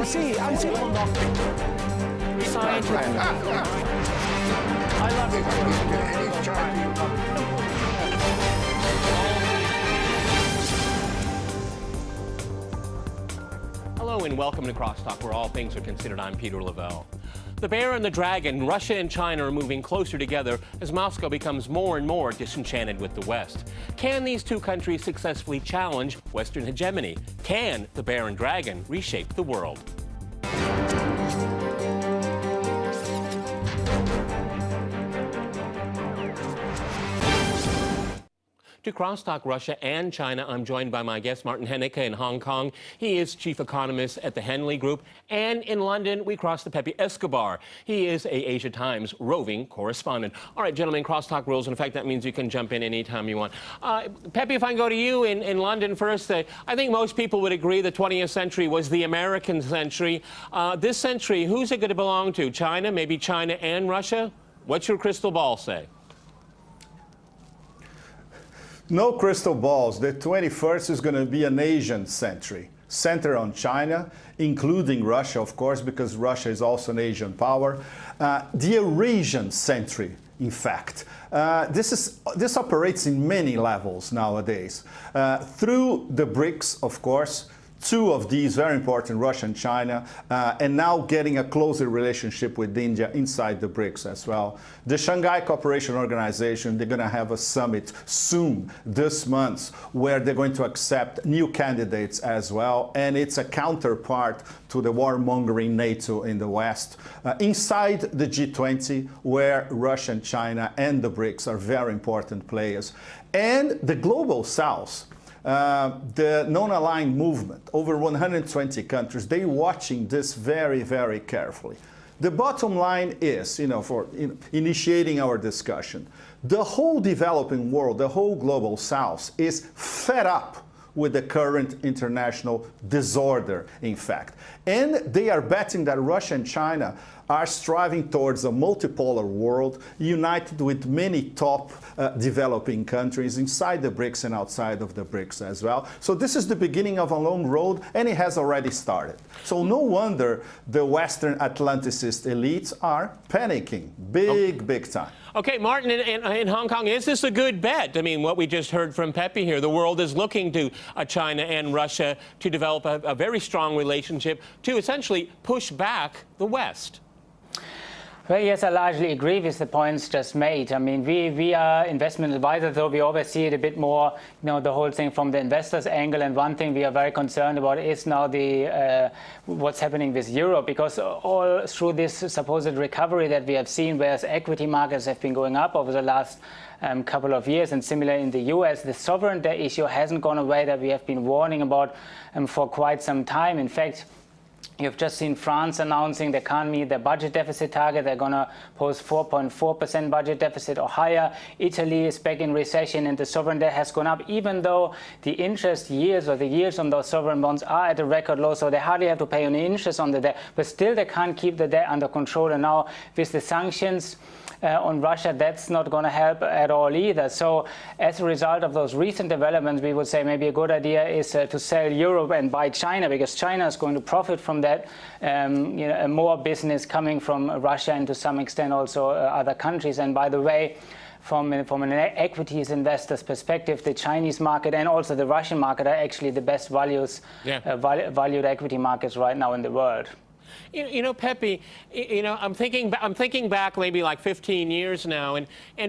see. I love it. Hello and welcome to CrossTalk, where all things are considered. I'm Peter Lavelle. The bear and the dragon, Russia and China are moving closer together as Moscow becomes more and more disenchanted with the West. Can these two countries successfully challenge Western hegemony? Can the bear and dragon reshape the world? To Crosstalk Russia and China, I'm joined by my guest, Martin Hennecke in Hong Kong. He is chief economist at the Henley Group. And in London, we cross the Pepe Escobar. He is a Asia Times roving correspondent. All right, gentlemen, Crosstalk rules. In fact, that means you can jump in anytime you want. Pepe, if I can go to you in London first, I think most people would agree the 20th century was the American century. This century, who's it going to belong to? China, maybe China and Russia? What's your crystal ball say? No crystal balls. The 21st is going to be an Asian century, centered on China, including Russia, of course, because Russia is also an Asian power. The Eurasian century, in fact. This operates in many levels nowadays. Through the BRICS, of course, two of these very important, Russia and China, and now getting a closer relationship with India inside the BRICS as well. The Shanghai Cooperation Organization, they're going to have a summit soon this month where they're going to accept new candidates as well, and it's a counterpart to the warmongering NATO in the West. Inside the G20, where Russia and China and the BRICS are very important players, and the Global South. The non-aligned movement, over 120 countries, they're watching this very, very carefully. The bottom line is, for initiating our discussion, the whole developing world, the whole Global South is fed up with the current international disorder, in fact. And they are betting that Russia and China are striving towards a multipolar world, united with many top developing countries inside the BRICS and outside of the BRICS as well. So this is the beginning of a long road, and it has already started. So no wonder the Western Atlanticist elites are panicking, big time. Okay, Martin, in Hong Kong, is this a good bet? I mean, what we just heard from Pepe here, the world is looking to China and Russia to develop a very strong relationship to essentially push back the West. Well, yes, I largely agree with the points just made. I mean, we are investment advisors, so we always see it a bit more, the whole thing from the investors' angle. And one thing we are very concerned about is now the what's happening with Europe, because all through this supposed recovery that we have seen, whereas equity markets have been going up over the last couple of years, and similar in the US, the sovereign debt issue hasn't gone away that we have been warning about for quite some time. In fact, you've just seen France announcing they can't meet their budget deficit target. They're going to post 4.4% budget deficit or higher. Italy is back in recession and the sovereign debt has gone up, even though the interest yields or the yields on those sovereign bonds are at a record low. So they hardly have to pay any interest on the debt, but still they can't keep the debt under control. And now with the sanctions on Russia, that's not going to help at all either. So as a result of those recent developments, we would say maybe a good idea is to sell Europe and buy China, because China is going to profit from that. More business coming from Russia and to some extent also other countries. And by the way, from an equities investor's perspective, the Chinese market and also the Russian market are actually the best valued equity markets right now in the world. Pepe, I'm thinking back maybe like 15 years now, and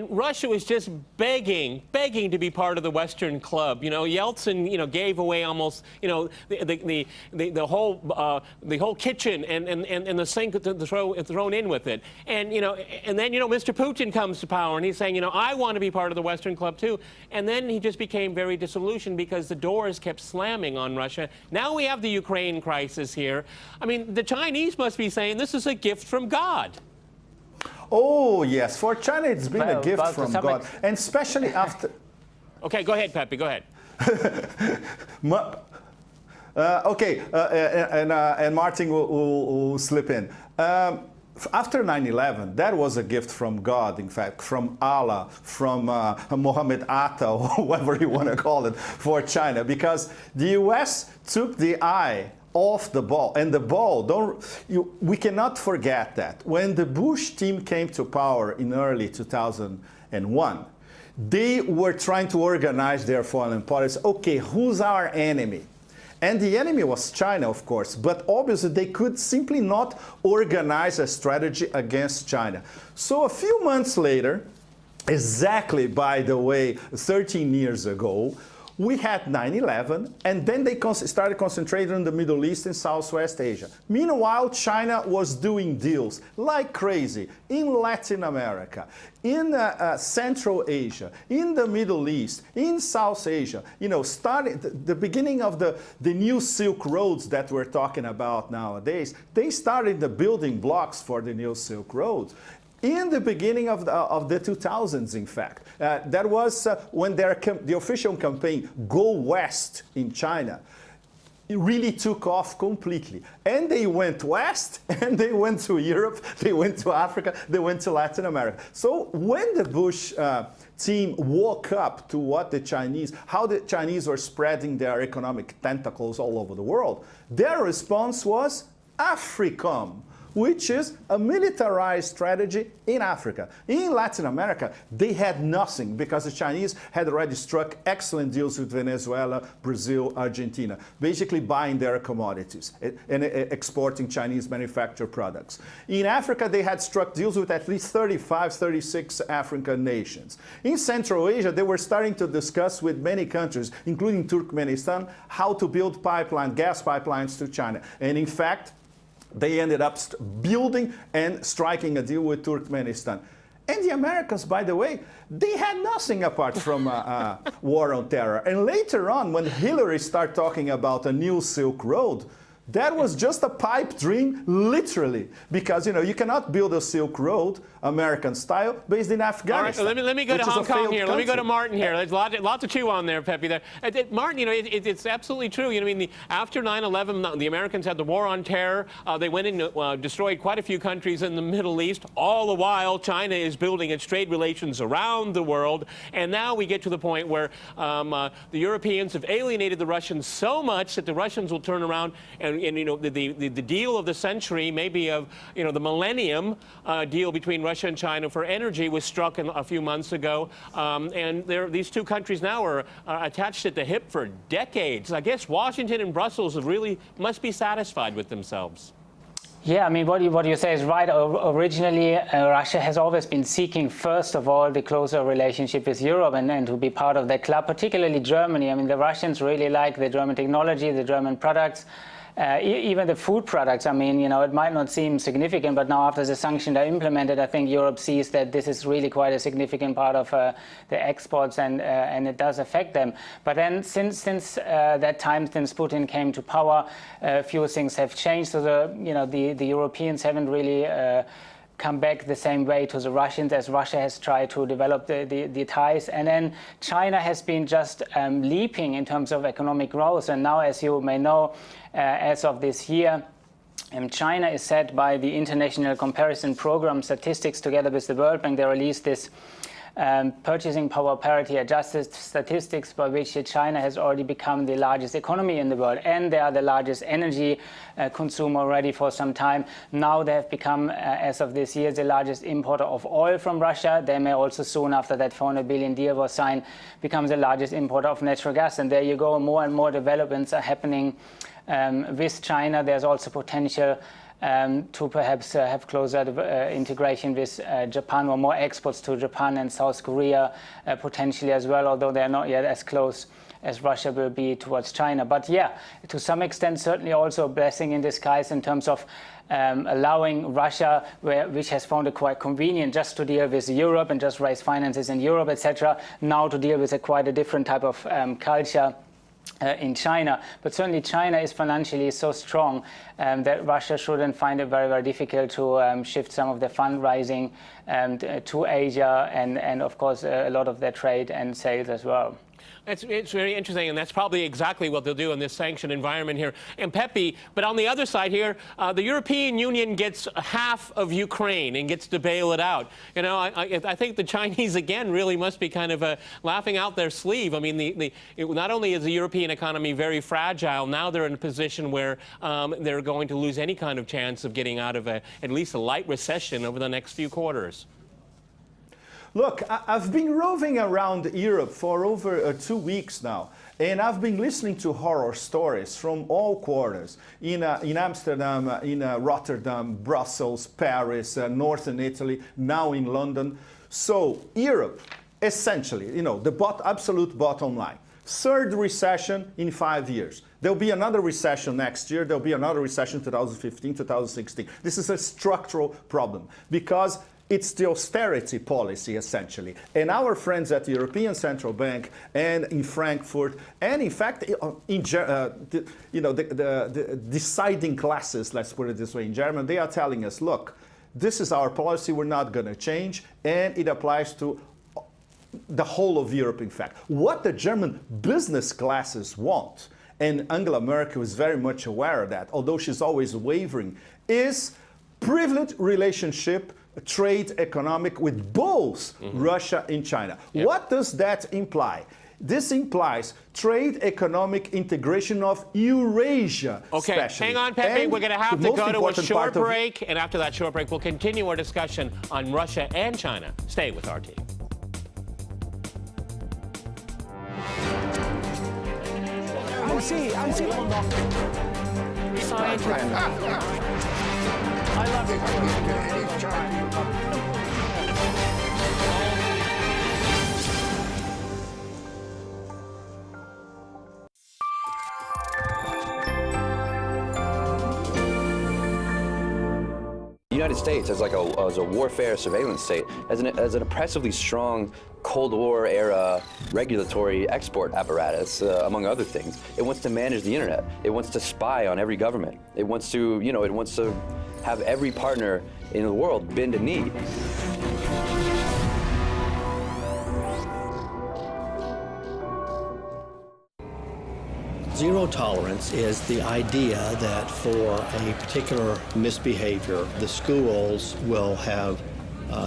Russia was just begging to be part of the Western club. Yeltsin, gave away almost, the whole kitchen and the sink thrown in with it. And then Mr. Putin comes to power and he's saying, I want to be part of the Western club too. And then he just became very disillusioned because the doors kept slamming on Russia. Now we have the Ukraine crisis here. I mean, the Chinese must be saying this is a gift from God. Oh, yes. For China, it's been a gift from God. And especially after... Okay, go ahead, Pepe. Go ahead. And Martin will slip in. After 9/11, that was a gift from God, in fact, from Allah, from Mohammed Atta, or whatever you want to call it, for China, because the US took the eye off the ball. And the ball, we cannot forget that. When the Bush team came to power in early 2001, they were trying to organize their foreign policy. Okay, who's our enemy? And the enemy was China, of course, but obviously they could simply not organize a strategy against China. So a few months later, exactly, by the way, 13 years ago, we had 9/11, and then they started concentrating on the Middle East and Southwest Asia. Meanwhile, China was doing deals like crazy in Latin America, in Central Asia, in the Middle East, in South Asia. You know, starting the beginning of the new Silk Roads that we're talking about nowadays, they started the building blocks for the new Silk Roads. In the beginning of the 2000s, in fact. That was when the official campaign, Go West in China, it really took off completely. And they went west, and they went to Europe, they went to Africa, they went to Latin America. So when the Bush team woke up to how the Chinese were spreading their economic tentacles all over the world, their response was AFRICOM, which is a militarized strategy in Africa. In Latin America, they had nothing because the Chinese had already struck excellent deals with Venezuela, Brazil, Argentina, basically buying their commodities and exporting Chinese manufactured products. In Africa, they had struck deals with at least 35, 36 African nations. In Central Asia, they were starting to discuss with many countries, including Turkmenistan, how to build gas pipelines to China. And in fact, they ended up building and striking a deal with Turkmenistan. And the Americans, by the way, they had nothing apart from war on terror. And later on, when Hillary started talking about a new Silk Road, that was just a pipe dream, literally, because you cannot build a Silk Road, American style, based in Afghanistan. All right, let me go to Hong Kong here. Let me go to Martin here. There's a lot to chew on there, Pepe. There, Martin, it's absolutely true. After 9/11, the Americans had the war on terror. They went and destroyed quite a few countries in the Middle East. All the while, China is building its trade relations around the world, and now we get to the point where the Europeans have alienated the Russians so much that the Russians will turn around and the deal of the century, maybe of the millennium deal between Russia and China for energy was struck a few months ago, and these two countries now are attached at the hip for decades. I guess Washington and Brussels really must be satisfied with themselves. Yeah, I mean, what you say is right. Originally, Russia has always been seeking, first of all, the closer relationship with Europe and to be part of that club, particularly Germany. I mean, the Russians really like the German technology, the German products. Even the food products, I mean, it might not seem significant, but now after the sanctions are implemented, I think Europe sees that this is really quite a significant part of the exports, and it does affect them. But then since that time, since Putin came to power, a few things have changed. So the Europeans haven't really come back the same way to the Russians as Russia has tried to develop the ties. And then China has been just leaping in terms of economic growth. And now, as you may know, as of this year, China is set by the International Comparison Program statistics together with the World Bank. They released this purchasing power parity adjusted statistics by which China has already become the largest economy in the world, and they are the largest energy consumer already for some time. Now they have become, as of this year, the largest importer of oil from Russia. They may also soon, after that 400 billion deal was signed, become the largest importer of natural gas. And there you go, more and more developments are happening with China. There's also potential to perhaps have closer integration with Japan, or more exports to Japan and South Korea potentially as well, although they're not yet as close as Russia will be towards China. But yeah, to some extent, certainly also a blessing in disguise in terms of allowing Russia, which has found it quite convenient just to deal with Europe and just raise finances in Europe, etc., now to deal with quite a different type of culture in China. But certainly China is financially so strong that Russia shouldn't find it very, very difficult to shift some of the fundraising to Asia and of course, a lot of their trade and sales as well. It's very interesting, and that's probably exactly what they'll do in this sanctioned environment here. And Pepe, but on the other side here, the European Union gets half of Ukraine and gets to bail it out. You know, I think the Chinese, again, really must be kind of laughing out their sleeve. I mean, not only is the European economy very fragile, now they're in a position where they're going to lose any kind of chance of getting out of at least a light recession over the next few quarters. Look, I've been roving around Europe for over 2 weeks now, and I've been listening to horror stories from all quarters, in Amsterdam, in Rotterdam, Brussels, Paris, northern Italy, now in London. So Europe, essentially, you know, the absolute bottom line. Third recession in 5 years. There'll be another recession next year. There'll be another recession 2015, 2016. This is a structural problem because it's the austerity policy, essentially. And our friends at the European Central Bank and in Frankfurt, and in fact, the deciding classes, let's put it this way, in Germany, they are telling us, look, this is our policy, we're not going to change, and it applies to the whole of Europe, in fact. What the German business classes want, and Angela Merkel is very much aware of that, although she's always wavering, is privileged relationship, trade, economic, with both Russia and China. Yep. What does that imply? This implies trade, economic integration of Eurasia. Okay, especially. hang on, Pepe. We're going to have to go to a short break, and after that short break, we'll continue our discussion on Russia and China. Stay with RT. I'm I love it. The United States as a warfare surveillance state, as an oppressively strong Cold War era regulatory export apparatus, among other things. It wants to manage the internet. It wants to spy on every government. It wants to, it wants to have every partner in the world bend a knee. Zero tolerance is the idea that for a particular misbehavior, the schools will have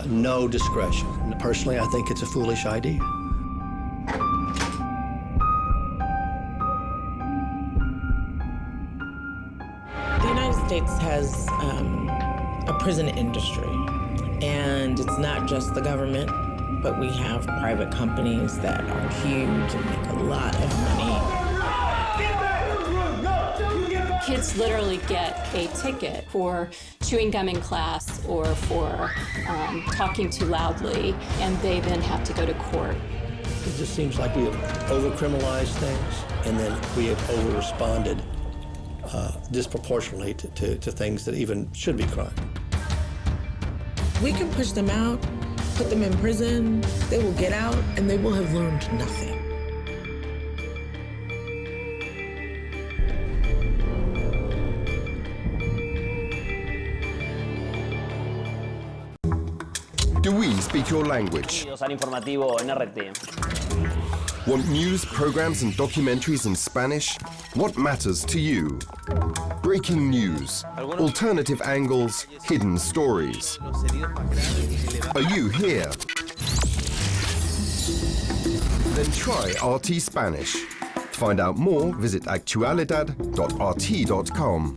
no discretion. Personally, I think it's a foolish idea. The United States has a prison industry, and it's not just the government, but we have private companies that are huge and make a lot of money. Kids literally get a ticket for chewing gum in class or for talking too loudly, and they then have to go to court. It just seems like we have over-criminalized things, and then we have over-responded disproportionately to things that even should be crime. We can push them out, put them in prison, they will get out, and they will have learned nothing. Do we speak your language? Want news, programs, and documentaries in Spanish? What matters to you? Breaking news, alternative angles, hidden stories. Are you here? Then try RT Spanish. Find out more, visit actualidad.rt.com.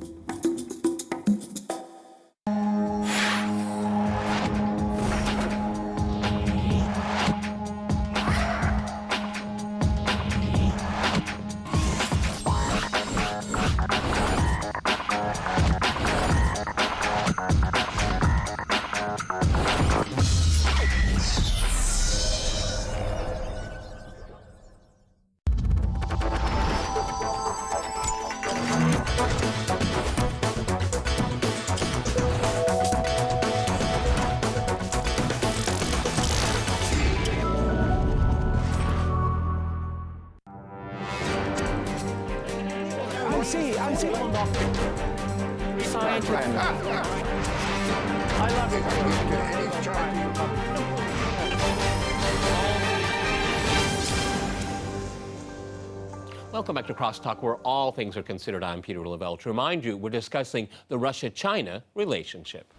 Welcome back to Crosstalk, where all things are considered. I'm Peter Lavelle. To remind you, we're discussing the Russia-China relationship.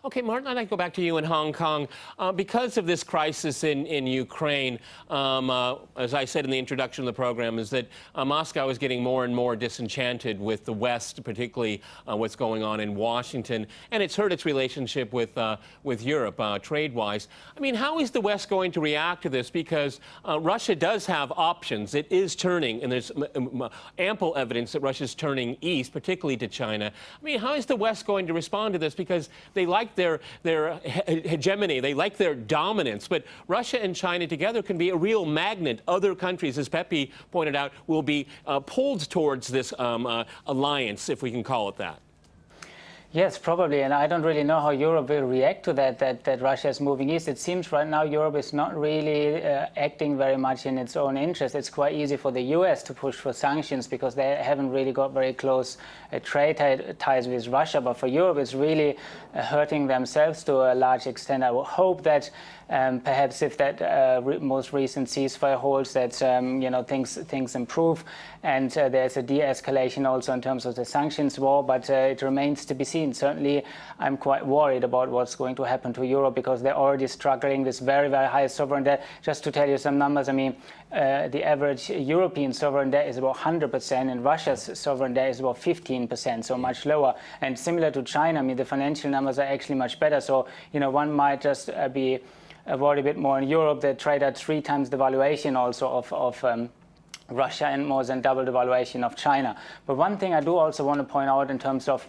Okay, Martin, I'd like to go back to you in Hong Kong. Because of this crisis in Ukraine, as I said in the introduction of the program, is that Moscow is getting more and more disenchanted with the West, particularly what's going on in Washington, and it's hurt its relationship with Europe, trade-wise. I mean, how is the West going to react to this? Because Russia does have options. It is turning, and there's ample evidence that Russia's turning east, particularly to China. I mean, how is the West going to respond to this? Because they like their hegemony, they like their dominance, but Russia and China together can be a real magnet. Other countries, as Pepe pointed out, will be pulled towards this alliance, if we can call it that. Yes, probably, and I don't really know how Europe will react to that Russia is moving east. It seems right now Europe is not really acting very much in its own interest. It's quite easy for the US to push for sanctions because they haven't really got very close trade ties with Russia, but for Europe it's really hurting themselves to a large extent. I would hope that perhaps if that most recent ceasefire holds, that things improve, and there's a de-escalation also in terms of the sanctions war. But it remains to be seen. Certainly, I'm quite worried about what's going to happen to Europe because they're already struggling with very, very high sovereign debt. Just to tell you some numbers, I mean, the average European sovereign debt is about 100%, and Russia's sovereign debt is about 15%, so much lower. And similar to China, I mean, the financial numbers are actually much better. So, one might just be worried a bit more in Europe. They trade at 3 times the valuation also of Russia and more than double the valuation of China. But one thing I do also want to point out in terms of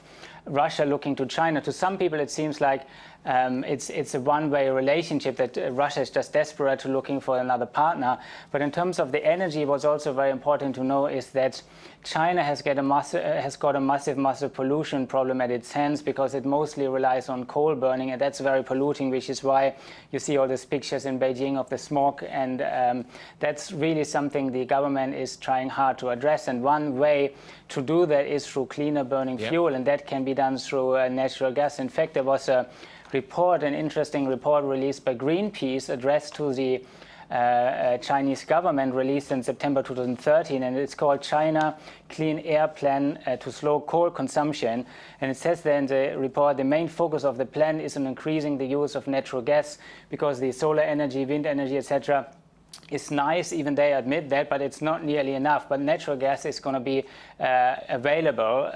Russia looking to China, to some people it seems like it's a one-way relationship, that Russia is just desperate to looking for another partner. But in terms of the energy, what's also very important to know is that China has got a massive pollution problem at its hands because it mostly relies on coal burning, and that's very polluting, which is why you see all these pictures in Beijing of the smog. And that's really something the government is trying hard to address. And one way to do that is through cleaner burning fuel, and that can be done through natural gas. In fact, there was an interesting report released by Greenpeace addressed to the Chinese government, released in September 2013, and it's called China Clean Air Plan to Slow Coal Consumption. And it says there in the report, the main focus of the plan is on increasing the use of natural gas because the solar energy, wind energy, etc. is nice, even they admit that, but it's not nearly enough. But natural gas is going to be available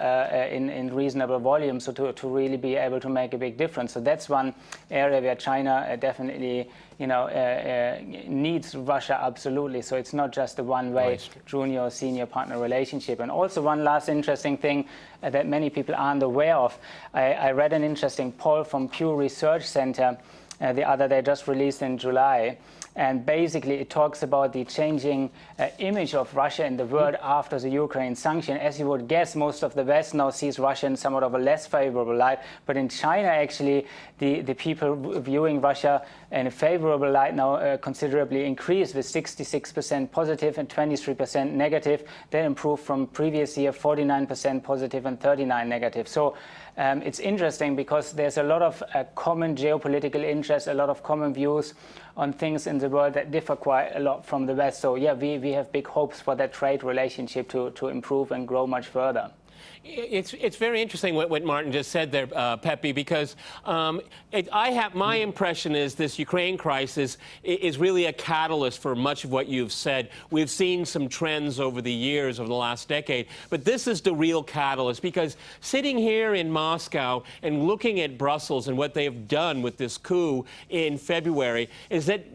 in reasonable volume, so to really be able to make a big difference. So that's one area where China definitely needs Russia absolutely. So it's not just a one-way junior or senior partner relationship. And also one last interesting thing that many people aren't aware of. I read an interesting poll from Pew Research Center the other day, just released in July. And basically, it talks about the changing image of Russia in the world after the Ukraine sanction. As you would guess, most of the West now sees Russia in somewhat of a less favorable light. But in China, actually, the people viewing Russia in a favorable light now considerably increased, with 66% positive and 23% negative. That improved from previous year, 49% positive and 39% negative. So it's interesting because there's a lot of common geopolitical interests, a lot of common views on things in the world that differ quite a lot from the West. So yeah, we have big hopes for that trade relationship to improve and grow much further. It's very interesting what Martin just said there, Pepe, because my impression is this Ukraine crisis is really a catalyst for much of what you've said. We've seen some trends over the years, over the last decade, but this is the real catalyst, because sitting here in Moscow and looking at Brussels and what they've done with this coup in February is that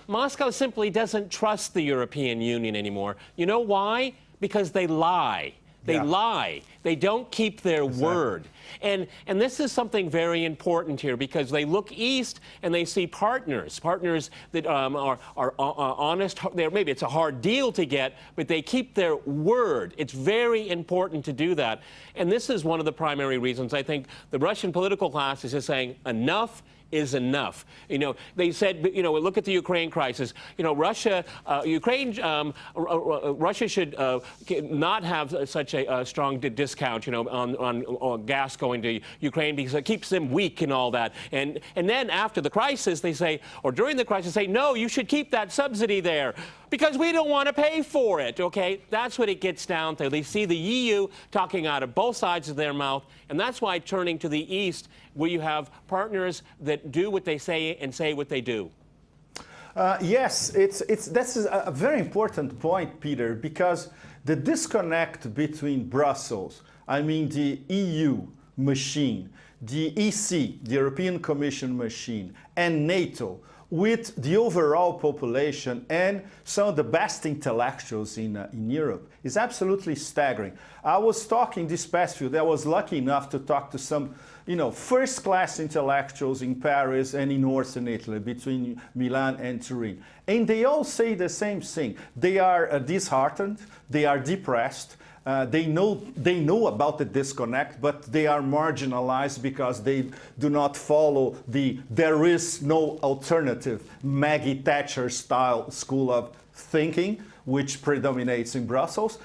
Moscow simply doesn't trust the European Union anymore. You know why? Because they lie. They lie. They don't keep their word. And this is something very important here, because they look east and they see partners that are honest. Maybe it's a hard deal to get, but they keep their word. It's very important to do that. And this is one of the primary reasons I think the Russian political class is just saying enough is enough. They said, look at the Ukraine crisis. Russia should not have such a strong discount, on gas going to Ukraine because it keeps them weak and all that. And then after the crisis, they say, or during the crisis, say, no, you should keep that subsidy there because we don't want to pay for it, okay? That's what it gets down to. They see the EU talking out of both sides of their mouth, and that's why turning to the East, where you have partners that do what they say and say what they do. Yes, this is a very important point, Peter, because the disconnect between Brussels, I mean the EU machine, the EC, the European Commission machine, and NATO, with the overall population and some of the best intellectuals in Europe is absolutely staggering. I was talking this past week, I was lucky enough to talk to some first-class intellectuals in Paris and in northern Italy, between Milan and Turin. And they all say the same thing. They are disheartened, they are depressed, they know about the disconnect, but they are marginalized because they do not follow the there is no alternative Maggie Thatcher style school of thinking, which predominates in Brussels.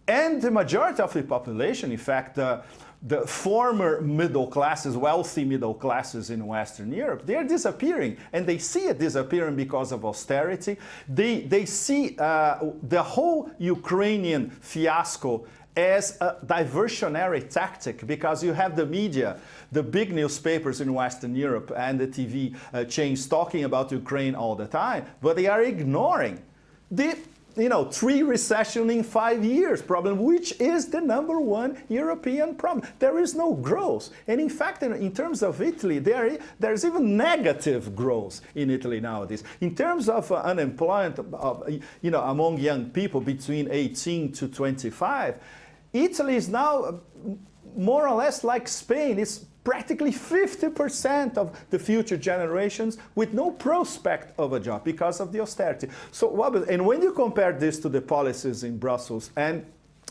And the majority of the population, in fact, the former middle classes, wealthy middle classes in Western Europe, they are disappearing, and they see it disappearing because of austerity. They see the whole Ukrainian fiasco as a diversionary tactic, because you have the media, the big newspapers in Western Europe and the TV chains talking about Ukraine all the time, but they are ignoring the 3 recession in 5 years problem, which is the #1 European problem. There is no growth. And in fact, in terms of Italy, there's even negative growth in Italy nowadays. In terms of unemployment among young people between 18 to 25, Italy is now more or less like Spain. It's practically 50% of the future generations with no prospect of a job because of the austerity. And when you compare this to the policies in Brussels and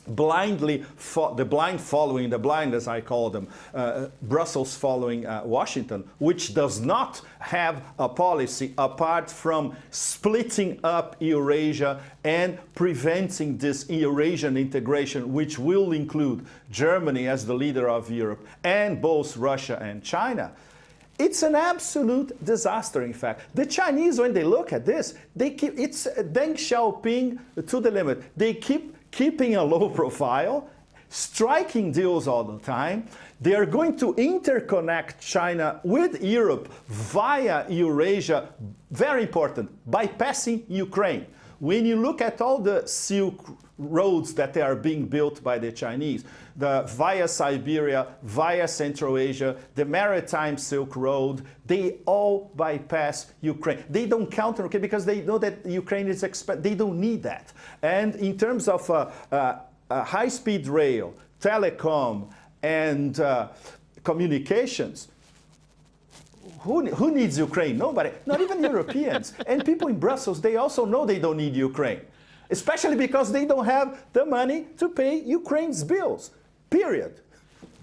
the blind as I call them, Brussels following Washington, which does not have a policy apart from splitting up Eurasia and preventing this Eurasian integration, which will include Germany as the leader of Europe and both Russia and China. It's an absolute disaster, in fact. The Chinese, when they look at this, it's Deng Xiaoping to the limit. They keeping a low profile, striking deals all the time. They are going to interconnect China with Europe via Eurasia, very important, bypassing Ukraine. When you look at all the Silk roads that are being built by the Chinese, via Siberia, via Central Asia, the Maritime Silk Road, they all bypass Ukraine. They don't counter, okay, because they know that Ukraine is they don't need that. And in terms of high-speed rail, telecom, and communications, who needs Ukraine? Nobody, not even Europeans. And people in Brussels, they also know they don't need Ukraine, especially because they don't have the money to pay Ukraine's bills, period.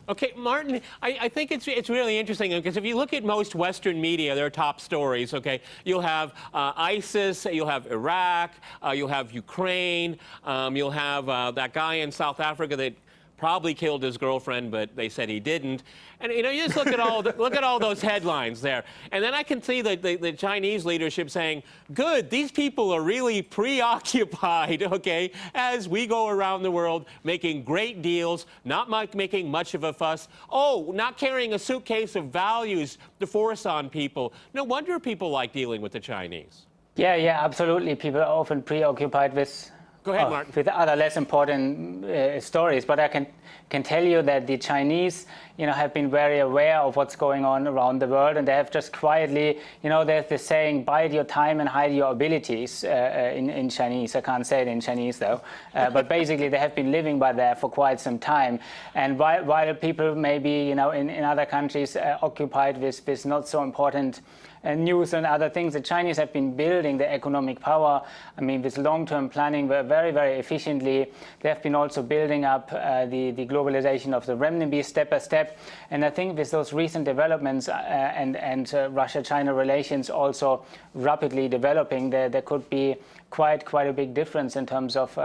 Okay, Martin, I think it's really interesting because if you look at most Western media, their top stories, okay, you'll have ISIS, you'll have Iraq, you'll have Ukraine, you'll have that guy in South Africa that probably killed his girlfriend, but they said he didn't. And you just look at all those headlines there, and then I can see the Chinese leadership saying, "Good, these people are really preoccupied, okay, as we go around the world making great deals, not making much of a fuss. Oh, not carrying a suitcase of values to force on people. No wonder people like dealing with the Chinese." Yeah, absolutely. People are often preoccupied with. Go ahead, Martin. With other less important stories, but I can tell you that the Chinese, have been very aware of what's going on around the world, and they have just quietly, there's this saying, "Bide your time and hide your abilities," in Chinese. I can't say it in Chinese though, but basically they have been living by that for quite some time. And while people maybe, in other countries occupied with not so important news and other things. The Chinese have been building their economic power, I mean, with long-term planning very, very efficiently. They have been also building up the globalization of the renminbi step by step. And I think with those recent developments and Russia-China relations also rapidly developing, there could be quite a big difference in terms of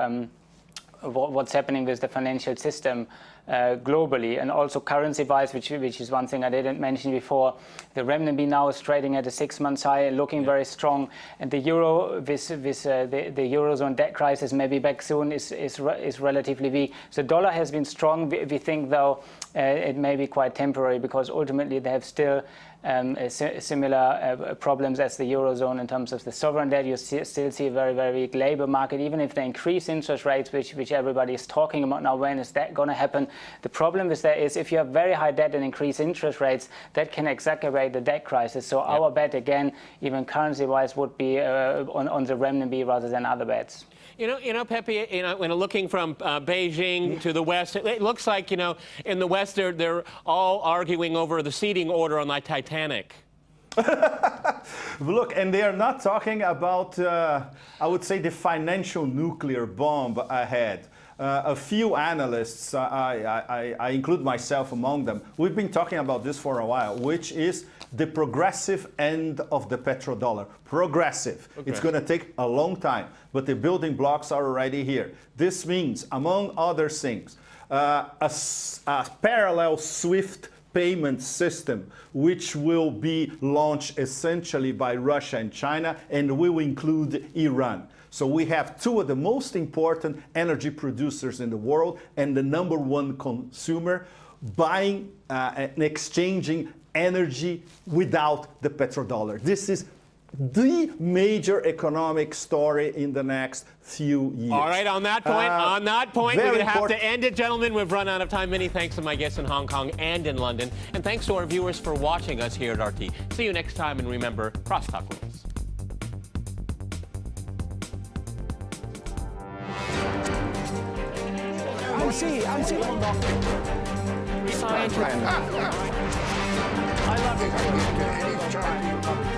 what's happening with the financial system globally, and also currency-wise, which is one thing I didn't mention before. The renminbi now is trading at a 6-month high, looking very strong, and the euro, with the eurozone debt crisis maybe back soon, is relatively weak. So the dollar has been strong. We think though it may be quite temporary, because ultimately they have still similar problems as the eurozone in terms of the sovereign debt. You still see a very, very weak labor market, even if they increase interest rates, which everybody is talking about now. When is that going to happen? The problem with that is if you have very high debt and increase interest rates, that can exacerbate the debt crisis. So our bet, again, even currency-wise, would be on the renminbi rather than other bets. You know, Pepe, when looking from Beijing to the West, it looks like, in the West, they're all arguing over the seating order on the Titanic. Look, and they are not talking about, I would say, the financial nuclear bomb ahead. A few analysts, I include myself among them, we've been talking about this for a while, which is the progressive end of the petrodollar. Progressive. Okay. It's going to take a long time, but the building blocks are already here. This means, among other things, a parallel SWIFT payment system, which will be launched essentially by Russia and China, and will include Iran. So we have two of the most important energy producers in the world and the #1 consumer buying and exchanging energy without the petrodollar. This is the major economic story in the next few years. All right, on that point, we're going to have to end it, gentlemen. We've run out of time. Many thanks to my guests in Hong Kong and in London. And thanks to our viewers for watching us here at RT. See you next time, and remember, crosstalk rules. I'm Science. I love it.